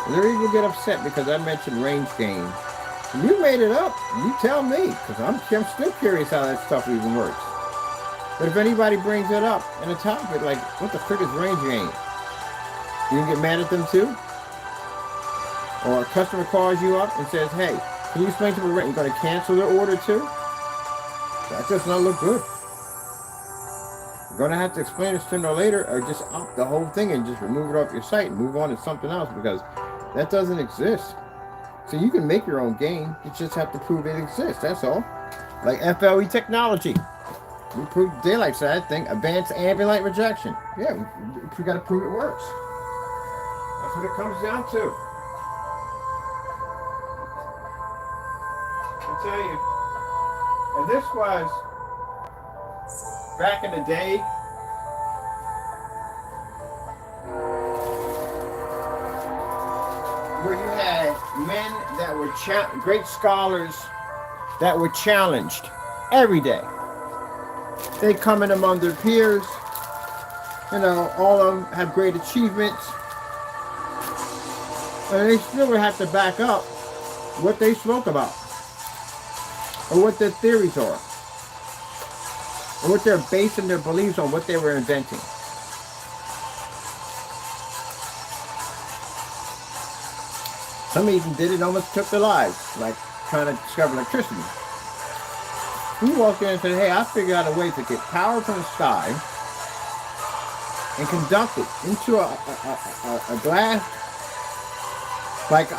They're even get upset because I mentioned range gain. You made it up. You tell me, because I'm still curious how that stuff even works. But if anybody brings it up in a topic like, what the frick is range gain? You can get mad at them too? Or a customer calls you up and says, hey, can you explain to me you're going to cancel their order too? That does not look good. You're going to have to explain this sooner or later, or just opt the whole thing and just remove it off your site and move on to something else, because that doesn't exist. So you can make your own game. You just have to prove it exists. That's all. Like FLE technology. We proved daylight side thing, advanced ambient light rejection. Yeah, we got to prove it works. That's what it comes down to. I tell you, and this was back in the day. Where you had men that were great scholars that were challenged every day. They come in among their peers, you know, all of them have great achievements, and they still would have to back up what they spoke about, or what their theories are, or what they're basing their beliefs on, what they were inventing. Some even did it, almost took their lives, like trying to discover electricity. We walked in and said, hey, I figured out a way to get power from the sky and conduct it into a glass-like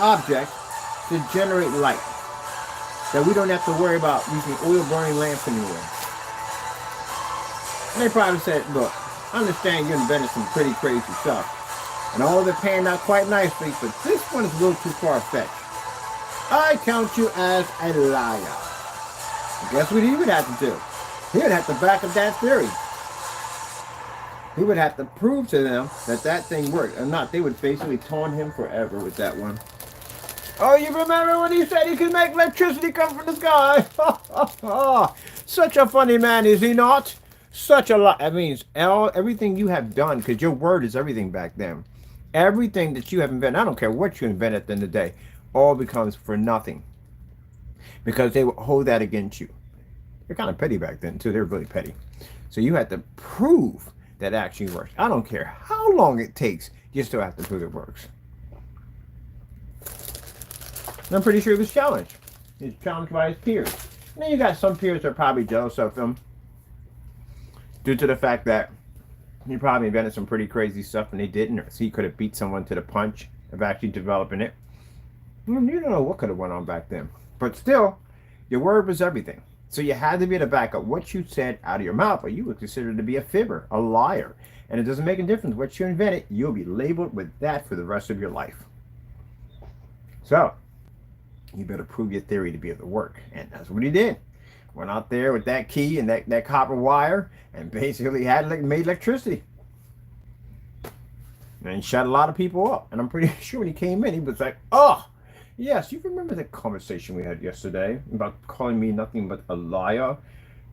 object to generate light. That we don't have to worry about using oil-burning lamps anymore. And they probably said, look, I understand you invented some pretty crazy stuff, and all of it panned out quite nicely, but this one is a little too far-fetched. I count you as a liar. And guess what he would have to do? He would have to back up that theory. He would have to prove to them that that thing worked. Or not, they would basically taunt him forever with that one. Oh, you remember when he said he could make electricity come from the sky? Such a funny man, is he not? Such a lot. That means everything you have done, because your word is everything back then. Everything that you have invented, I don't care what you invent at the end of the day, all becomes for nothing. Because they will hold that against you. They're kind of petty back then, too. They're really petty. So you have to prove that it actually works. I don't care how long it takes, you still have to prove it works. And I'm pretty sure he was challenged. He was challenged by his peers. And then you got some peers that are probably jealous of him due to the fact that he probably invented some pretty crazy stuff and they didn't, or so he could have beat someone to the punch of actually developing it. You don't know what could have went on back then. But still, your word was everything. So you had to be able to back up what you said out of your mouth, or you were considered to be a fibber, a liar. And it doesn't make a difference what you invented. You'll be labeled with that for the rest of your life. So you better prove your theory to be able to work. And that's what he did. Went out there with that key and that copper wire and basically made electricity. And he shut a lot of people up. And I'm pretty sure when he came in, he was like, oh, yes, you remember that conversation we had yesterday about calling me nothing but a liar?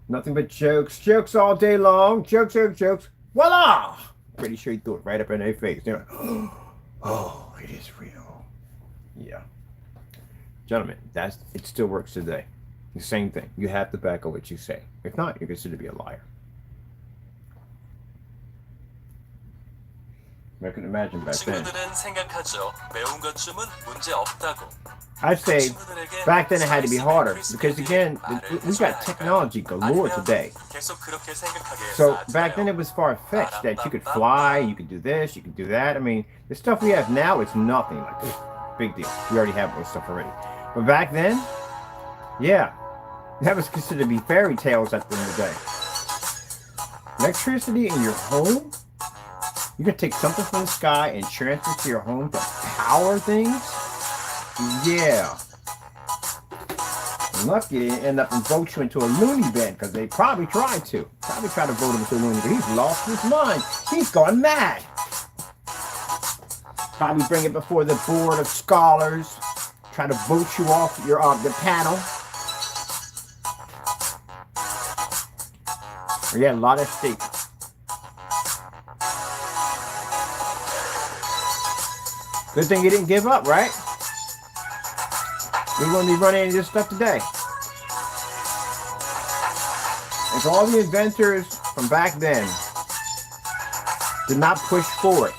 Nothing but jokes. Jokes all day long. Jokes, jokes, jokes. Voila! Pretty sure he threw it right up in their face. They're like, oh, it is real. Yeah. Gentlemen, it still works today. The same thing. You have to back up what you say. If not, you're considered to be a liar. I can imagine back then. I'd say back then it had to be harder because again, we got technology galore today. So back then it was far-fetched that you could fly, you could do this, you could do that. I mean, the stuff we have now is nothing. Like, big deal. We already have those stuff already. But back then, yeah, that was considered to be fairy tales at the end of the day. Electricity in your home? You can take something from the sky and transfer it to your home to power things? Yeah. Lucky they didn't end up and vote you into a loony bin, because they probably tried to. Probably tried to vote him into a loony bin. He's lost his mind. He's gone mad. Probably bring it before the board of scholars. Try to vote you off the panel. Yeah, a lot at stake. Good thing you didn't give up, right? We're going to be running into this stuff today. And for all the inventors from back then did not push forward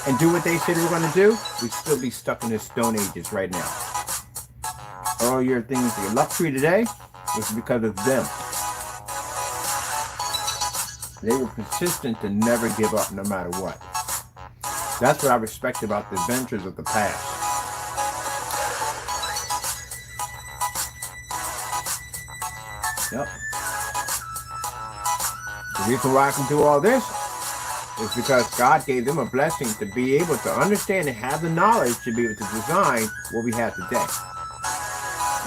and do what they said they were going to do, we'd still be stuck in the Stone Ages right now. All your things, your luxury today, was because of them. They were persistent to never give up no matter what. That's what I respect about the inventors of the past. Yep. The reason why I can do all this is because God gave them a blessing to be able to understand and have the knowledge to be able to design what we have today.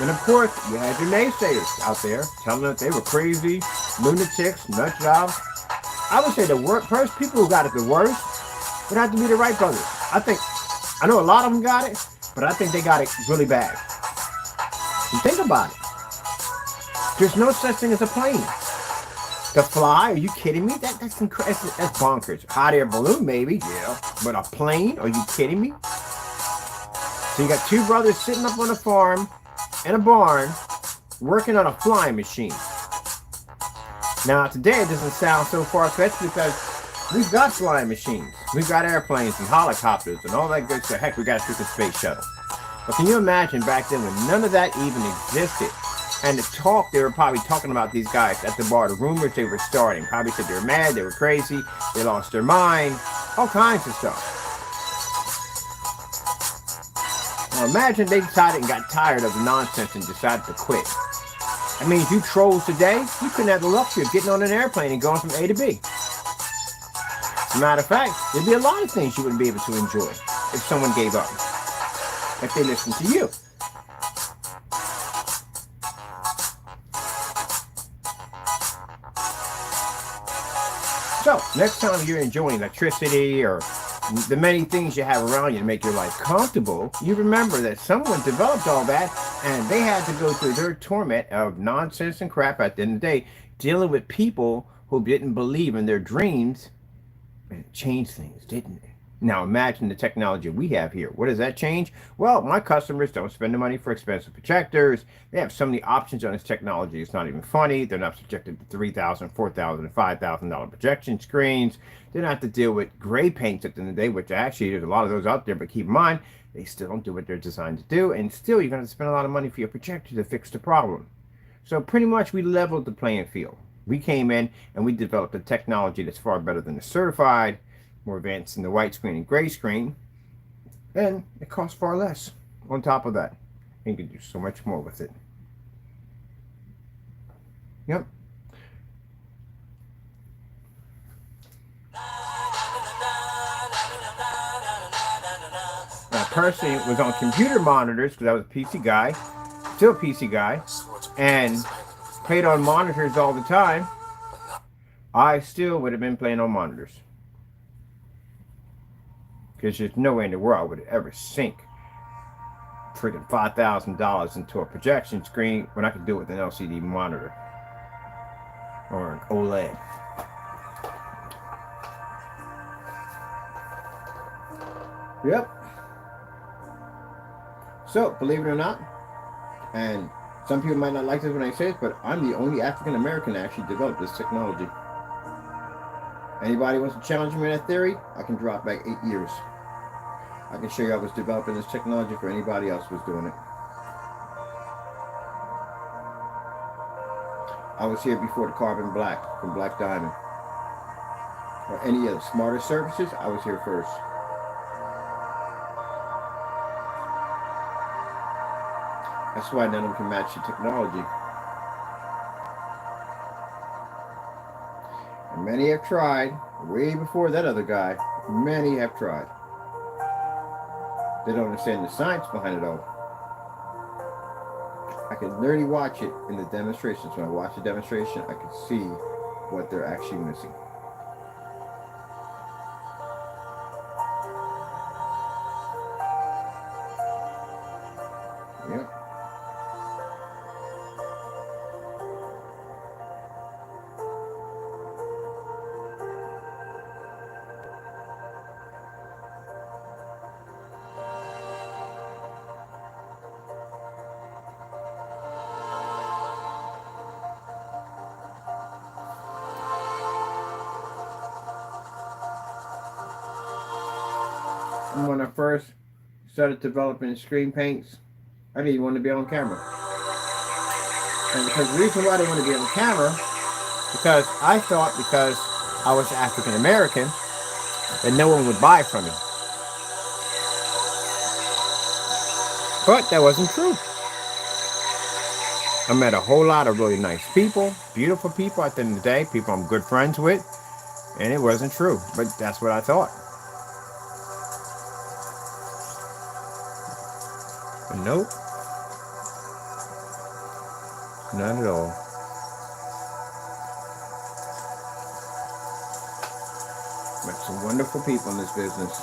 And of course, you had your naysayers out there telling that they were crazy, lunatics, nut jobs. I would say the first people who got it the worst would have to be the Wright brothers. I know a lot of them got it, but I think they got it really bad. And think about it. There's no such thing as a plane. To fly? Are you kidding me? That's incredible. That's bonkers. Hot air balloon, maybe. Yeah. But a plane? Are you kidding me? So you got two brothers sitting up on a farm in a barn working on a flying machine. Now, today it doesn't sound so far-fetched because we've got flying machines. We've got airplanes and helicopters and all that good stuff. Heck, we got a freaking space shuttle. But can you imagine back then when none of that even existed? And the talk, they were probably talking about these guys at the bar. The rumors they were starting. Probably said they were mad, they were crazy, they lost their mind. All kinds of stuff. Now imagine they decided and got tired of the nonsense and decided to quit. I mean, if you trolls today, you couldn't have the luxury of getting on an airplane and going from A to B. As a matter of fact, there'd be a lot of things you wouldn't be able to enjoy if someone gave up. If they listened to you. So, next time you're enjoying electricity or the many things you have around you to make your life comfortable, you remember that someone developed all that and they had to go through their torment of nonsense and crap at the end of the day, dealing with people who didn't believe in their dreams, and it changed things, didn't it? Now imagine the technology we have here. What does that change? Well, my customers don't spend the money for expensive projectors. They have so many options on this technology. It's not even funny. They're not subjected to $3,000, $4,000, $5,000 projection screens. They don't have to deal with gray paints at the end of the day, which actually there's a lot of those out there. But keep in mind, they still don't do what they're designed to do. And still, you're going to spend a lot of money for your projector to fix the problem. So pretty much we leveled the playing field. We came in and we developed a technology that's far better than the certified, more advanced than the white screen and gray screen, and it costs far less on top of that. And you can do so much more with it. Yep. I personally was on computer monitors because I was a PC guy, still a PC guy, and played on monitors all the time. I still would have been playing on monitors. Because there's no way in the world I would ever sink freaking $5,000 into a projection screen when I could do it with an LCD monitor or an OLED. Yep. So, believe it or not, and some people might not like this when I say it, but I'm the only African American to actually develop this technology. Anybody wants to challenge me in that theory, I can drop back 8 years. I can show you I was developing this technology for anybody else was doing it. I was here before the carbon black from Black Diamond. Or any of the smarter services, I was here first. That's why none of them can match the technology. And many have tried, way before that other guy. Many have tried. They don't understand the science behind it all. I can literally watch it in the demonstrations. When I watch the demonstration, I can see what they're actually missing. Yep. And when I first started developing screen paints, I didn't even want to be on camera. And because the reason why I didn't want to be on camera, because I thought because I was African American, that no one would buy from me. But that wasn't true. I met a whole lot of really nice people, beautiful people at the end of the day, people I'm good friends with, and it wasn't true. But that's what I thought. But nope. Not at all. Met some wonderful people in this business.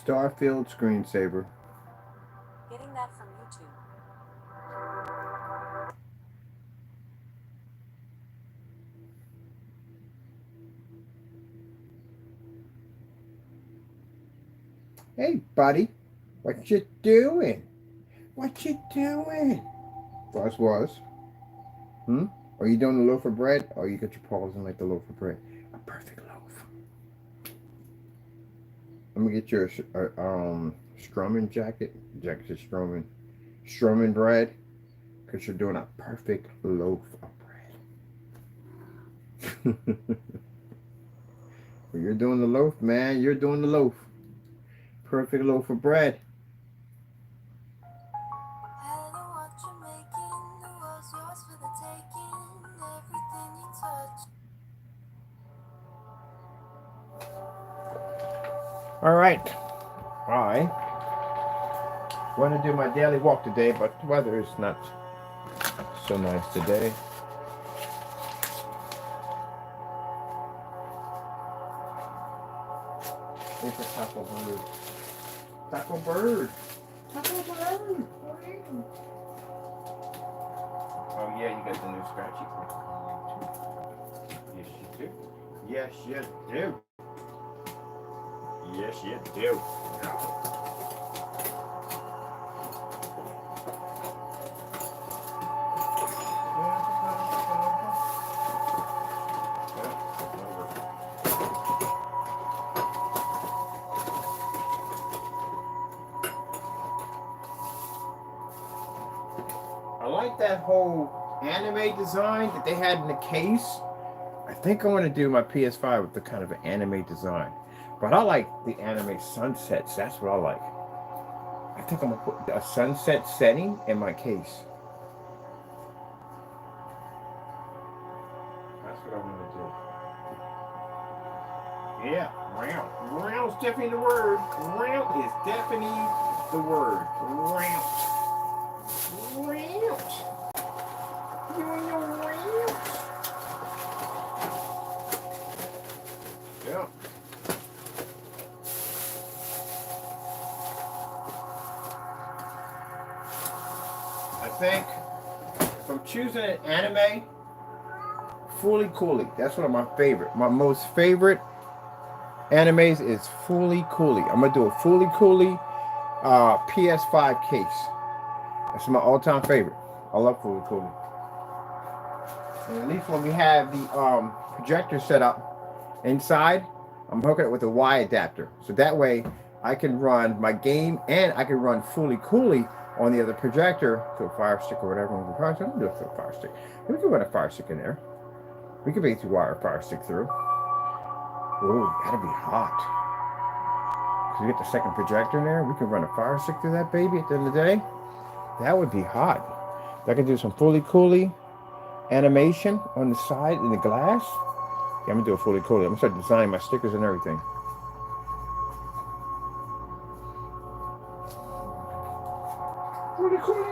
Starfield screensaver. Getting that from YouTube. Hey, buddy, what you doing? What you doing? Was. Are you doing a loaf of bread? Or you got your paws in like the loaf of bread? A perfect loaf. Let me get your strumming jacket. Jacket is strumming bread. Because you're doing a perfect loaf of bread. When you're doing the loaf, man, you're doing the loaf. Perfect loaf of bread. All right. I want to do my daily walk today, but the weather is not so nice today. It's a taco bird. Taco bird. Taco bird. Oh yeah, you got the new scratchy card. Yes, you do. Yes, you do. Yes, you do. that whole anime design that they had in the case. I think I want to do my PS5 with the kind of an anime design. But I like the anime sunsets. That's what I like. I think I'm going to put a sunset setting in my case. That's what I'm going to do. Yeah, round. Round's definitely the word. Round is definitely the word. Round. Round. You know round. Yeah. I think if I'm choosing an anime, FLE Cooley. That's one of my favorite. My most favorite animes is FLE Cooley. I'm gonna do a FLE Cooley PS5 case. That's my all-time favorite. I love FLE Cooley. And at least when we have the projector set up inside, I'm hooking it with a Y adapter. So that way I can run my game and I can run FLE Cooley on the other projector to a fire stick or whatever. I'm going to do it to a fire stick. We can run a fire stick in there. We can basically wire a fire stick through. Ooh, that'd be hot. So we get the second projector in there. We can run a fire stick through that baby at the end of the day. That would be hot. I can do some FLE Cooley animation on the side in the glass. Yeah, I'm gonna do a FLE Cooley. I'm gonna start designing my stickers and everything. FLE Cooley.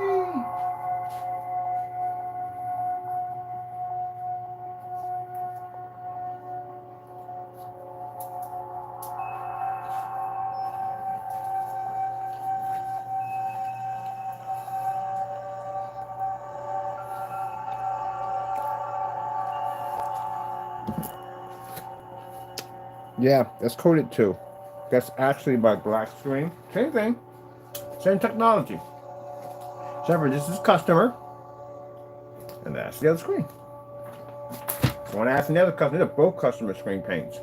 Yeah, that's coated too. That's actually my black screen. Same thing. Same technology. Except for this is customer. And that's the other screen. I want to ask the other customer. They're both customer screen paints.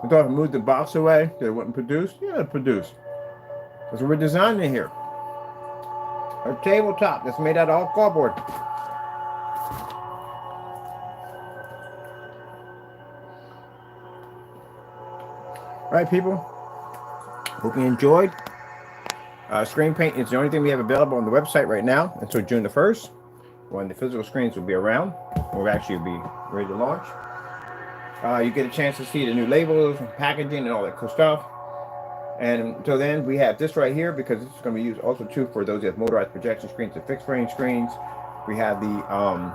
I thought if I moved the box away, that it wouldn't produce. Yeah, it produced. That's what we're designing here. A tabletop that's made out of all cardboard. Alright, people. Hope you enjoyed. Screen paint is the only thing we have available on the website right now until June the 1st, when the physical screens will be around. We'll actually be ready to launch. You get a chance to see the new labels, packaging, and all that cool stuff. And until then, we have this right here because this is going to be used also too for those that have motorized projection screens and fixed frame screens. We have the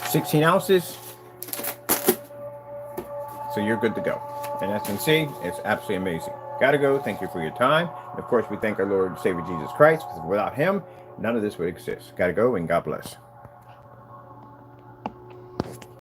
16 ounces. So you're good to go. And as you can see, it's absolutely amazing. Gotta go. Thank you for your time. And of course, we thank our Lord and Savior Jesus Christ, because without him, none of this would exist. Gotta go, and God bless.